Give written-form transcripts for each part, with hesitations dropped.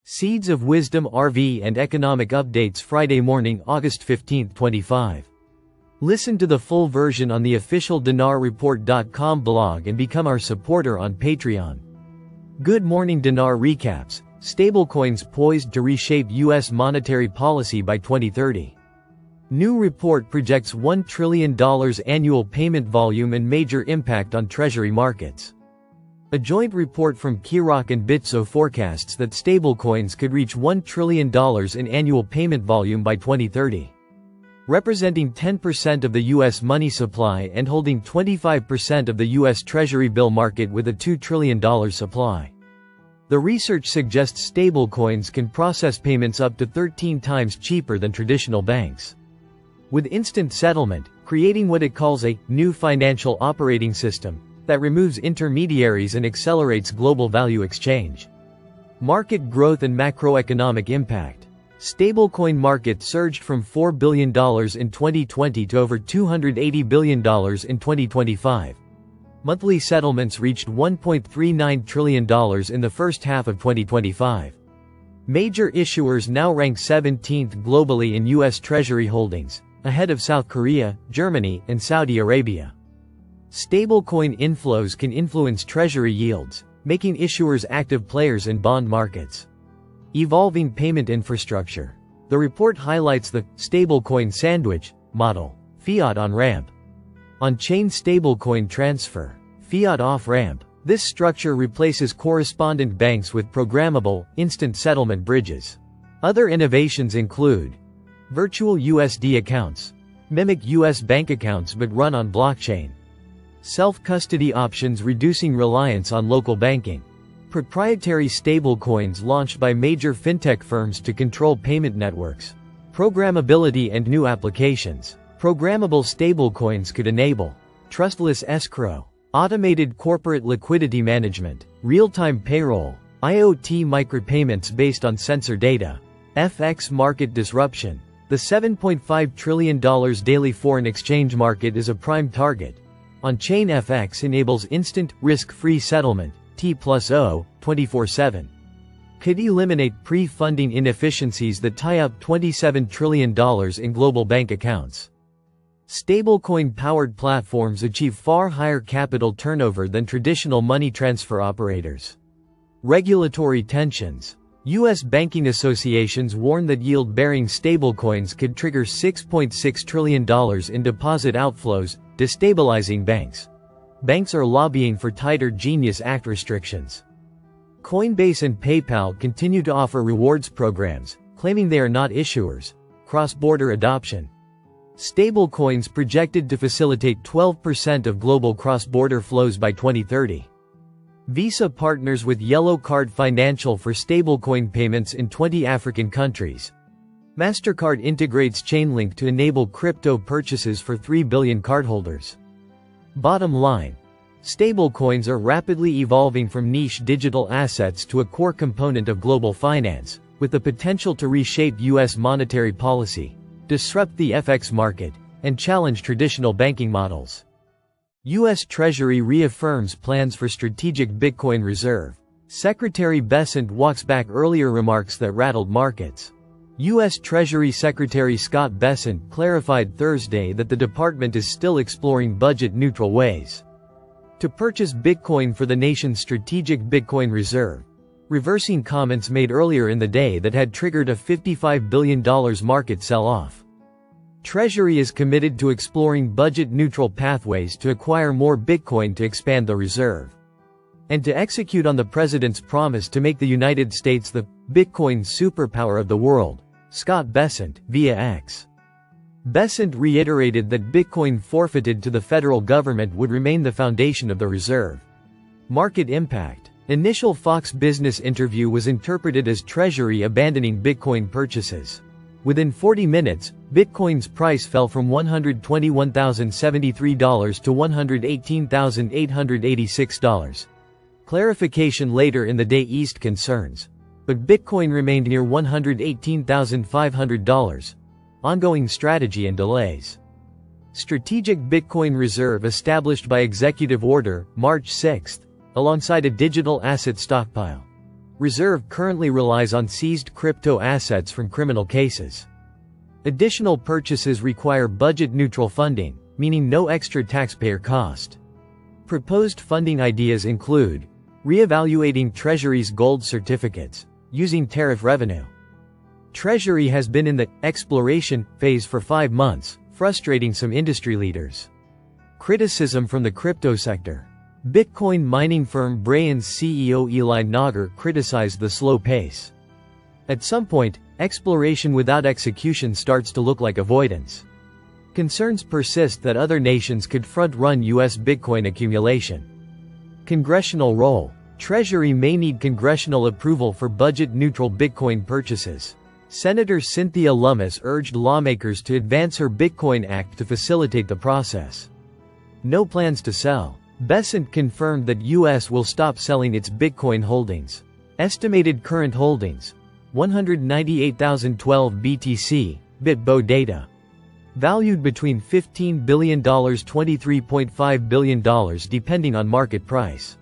Seeds of Wisdom RV and Economic Updates Friday morning, August 15, 25. Listen to the full version on the official dinarreport.com blog and become our supporter on Patreon. Good morning. Dinar recaps. Stablecoins poised to reshape U.S. monetary policy by 2030. New report projects $1 trillion annual payment volume and major impact on treasury markets. A joint report from Kiroc and Bitso forecasts that stablecoins could reach $1 trillion in annual payment volume by 2030. Representing 10% of the U.S. money supply and holding 25% of the U.S. Treasury bill market with a $2 trillion supply. The research suggests stablecoins can process payments up to 13 times cheaper than traditional banks. With instant settlement, creating what it calls a new financial operating system that removes intermediaries and accelerates global value exchange. Market growth and macroeconomic impact. Stablecoin market surged from $4 billion in 2020 to over $280 billion in 2025. Monthly settlements reached $1.39 trillion in the first half of 2025. Major issuers now rank 17th globally in U.S. Treasury holdings, ahead of South Korea, Germany, and Saudi Arabia. Stablecoin inflows can influence treasury yields, making issuers active players in bond markets. Evolving payment infrastructure. The report highlights the stablecoin sandwich model, fiat on-ramp. On-chain stablecoin transfer, fiat off-ramp. This structure replaces correspondent banks with programmable, instant settlement bridges. Other innovations include virtual USD accounts, mimic US bank accounts but run on blockchain. Self-custody options reducing reliance on local banking. Proprietary stablecoins launched by major fintech firms to control payment networks. Programmability and new applications. Programmable stablecoins could enable trustless escrow, automated corporate liquidity management, real-time payroll, IoT micropayments based on sensor data. FX market disruption. The $7.5 trillion daily foreign exchange market is a prime target. On-chain FX enables instant, risk-free settlement, T+0, 24/7. Could eliminate pre-funding inefficiencies that tie up $27 trillion in global bank accounts. Stablecoin-powered platforms achieve far higher capital turnover than traditional money transfer operators. Regulatory tensions. U.S. banking associations warn that yield-bearing stablecoins could trigger $6.6 trillion in deposit outflows, destabilizing banks. Banks are lobbying for tighter Genius Act restrictions. Coinbase and PayPal continue to offer rewards programs, claiming they are not issuers. Cross-border adoption. Stablecoins projected to facilitate 12% of global cross-border flows by 2030. Visa partners with Yellow Card Financial for stablecoin payments in 20 African countries. MasterCard integrates Chainlink to enable crypto purchases for 3 billion cardholders. Bottom line. Stablecoins are rapidly evolving from niche digital assets to a core component of global finance, with the potential to reshape U.S. monetary policy, disrupt the FX market, and challenge traditional banking models. U.S. Treasury reaffirms plans for strategic Bitcoin reserve. Secretary Bessent walks back earlier remarks that rattled markets. U.S. Treasury Secretary Scott Bessent clarified Thursday that the department is still exploring budget-neutral ways to purchase Bitcoin for the nation's strategic Bitcoin reserve, reversing comments made earlier in the day that had triggered a $55 billion market sell-off. Treasury is committed to exploring budget-neutral pathways to acquire more Bitcoin to expand the reserve, and to execute on the president's promise to make the United States the Bitcoin superpower of the world. Scott Bessent, via X. Bessent reiterated that Bitcoin forfeited to the federal government would remain the foundation of the reserve. Market impact. Initial Fox Business interview was interpreted as Treasury abandoning Bitcoin purchases. Within 40 minutes, Bitcoin's price fell from $121,073 to $118,886. Clarification later in the day eased concerns. But Bitcoin remained near $118,500. Ongoing strategy and delays. Strategic Bitcoin Reserve established by Executive Order, March 6, alongside a digital asset stockpile. Reserve currently relies on seized crypto assets from criminal cases. Additional purchases require budget-neutral funding, meaning no extra taxpayer cost. Proposed funding ideas include reevaluating Treasury's gold certificates, using tariff revenue. Treasury has been in the exploration phase for 5 months, frustrating some industry leaders. Criticism from the crypto sector. Bitcoin mining firm Braiins CEO Eli Nagar criticized the slow pace. At some point, exploration without execution starts to look like avoidance. Concerns persist that other nations could front-run U.S. Bitcoin accumulation. Congressional role. Treasury may need congressional approval for budget-neutral Bitcoin purchases. Senator Cynthia Lummis urged lawmakers to advance her Bitcoin Act to facilitate the process. No plans to sell. Besant confirmed that U.S. will stop selling its Bitcoin holdings. Estimated current holdings: 198,012 BTC, BitBo data. Valued between $15 billion $23.5 billion depending on market price.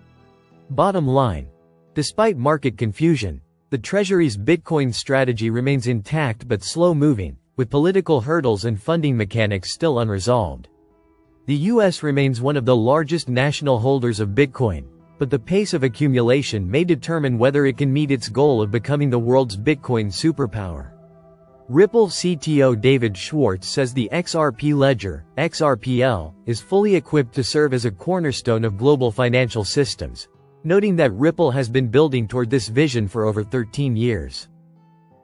Bottom line. Despite market confusion, the Treasury's Bitcoin strategy remains intact but slow-moving, with political hurdles and funding mechanics still unresolved. The U.S. remains one of the largest national holders of Bitcoin, but the pace of accumulation may determine whether it can meet its goal of becoming the world's Bitcoin superpower. Ripple CTO David Schwartz says the XRP ledger, XRPL, is fully equipped to serve as a cornerstone of global financial systems, noting that Ripple has been building toward this vision for over 13 years.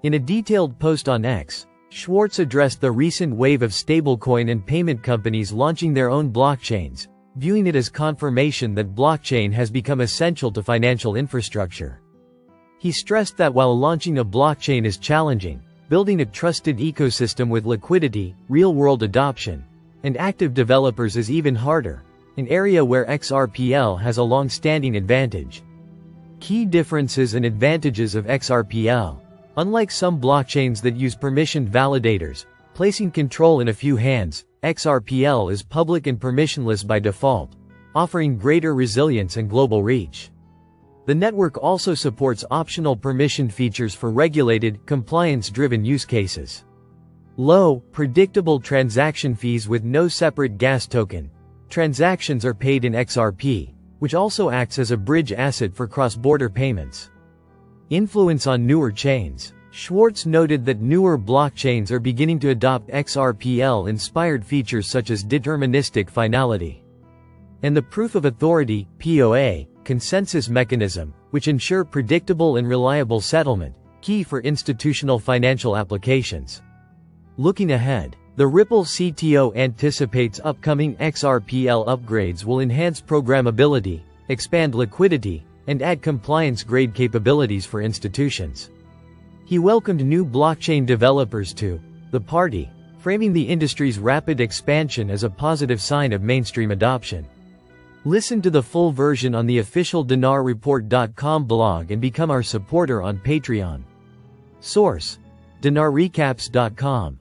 In a detailed post on X, Schwartz addressed the recent wave of stablecoin and payment companies launching their own blockchains, viewing it as confirmation that blockchain has become essential to financial infrastructure. He stressed that while launching a blockchain is challenging, building a trusted ecosystem with liquidity, real-world adoption, and active developers is even harder, an area where XRPL has a long-standing advantage. Key differences and advantages of XRPL. Unlike some blockchains that use permissioned validators, placing control in a few hands, XRPL is public and permissionless by default, offering greater resilience and global reach. The network also supports optional permission features for regulated, compliance-driven use cases. Low, predictable transaction fees with no separate gas token. Transactions are paid in XRP, which also acts as a bridge asset for cross-border payments. Influence on newer chains. Schwartz noted that newer blockchains are beginning to adopt XRPL-inspired features such as deterministic finality and the proof of authority (POA) consensus mechanism, which ensure predictable and reliable settlement, key for institutional financial applications. Looking ahead, the Ripple CTO anticipates upcoming XRPL upgrades will enhance programmability, expand liquidity, and add compliance-grade capabilities for institutions. He welcomed new blockchain developers to the party, framing the industry's rapid expansion as a positive sign of mainstream adoption. Listen to the full version on the official dinarreport.com blog and become our supporter on Patreon. Source: dinarrecaps.com